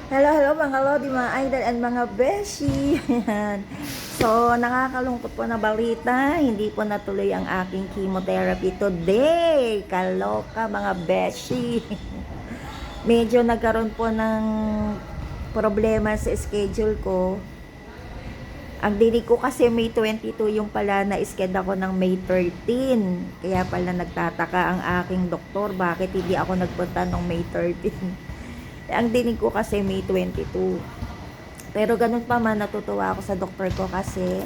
Hello, hello mga lodi, mga idol, and mga beshi. Ayan. So, nakakalungkot po na balita. Hindi po natuloy ang aking chemotherapy today. Kaloka mga beshi. Medyo nagkaroon po ng problema sa schedule ko. Ang dinig ko kasi May 22 yung pala na-schedule ako ng May 13. Kaya pala nagtataka ang aking doktor bakit hindi ako nagpunta ng May 13. Ang dinig ko kasi May 22. Pero ganun pa man, natutuwa ako sa doktor ko kasi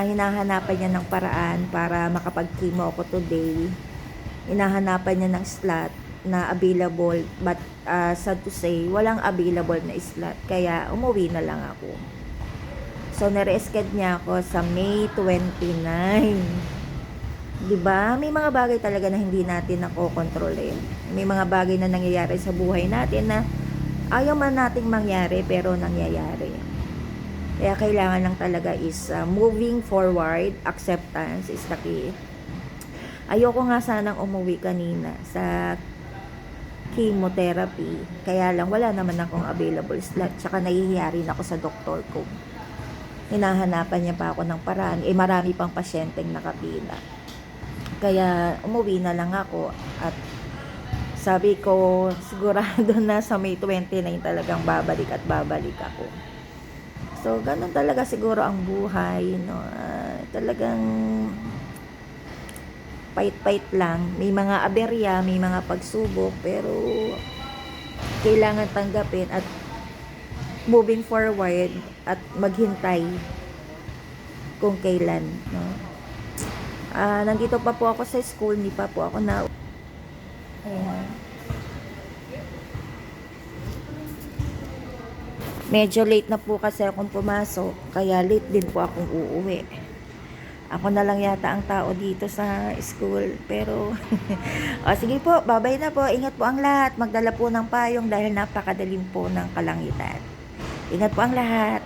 hinahanapan niya ng paraan para makapag-chemo ako today. Hinahanapan niya ng slot na available, but sad to say, walang available na slot. Kaya umuwi na lang ako. So, nare-schedule niya ako sa May 29. 'Di ba? May mga bagay talaga na hindi natin nakokontrol eh. May mga bagay na nangyayari sa buhay natin na ayaw man nating mangyari pero nangyayari. Kaya kailangan lang talaga is moving forward, acceptance is the key. Ayoko nga sanang umuwi kanina sa chemotherapy. Kaya lang wala naman akong available slot. Tsaka nahihiya rin ako sa doktor ko. Hinahanapan niya pa ako ng paraan. Marami pang pasyenteng nakapila. Kaya umuwi na lang ako at sabi ko sigurado na sa May 29 talagang babalik at babalik ako. So ganun talaga siguro ang buhay, no? Talagang pait-pait lang. May mga aberya, may mga pagsubok, pero kailangan tanggapin at moving forward at maghintay kung kailan, no? Nandito pa po ako sa school, hindi pa po ako na. Ayan. Medyo late na po kasi akong pumasok, kaya late din po akong uuwi. Ako na lang yata ang tao dito sa school, pero sige po, bye-bye na po. Ingat po ang lahat. Magdala po ng payong dahil napakadilim po ng kalangitan. Ingat po ang lahat.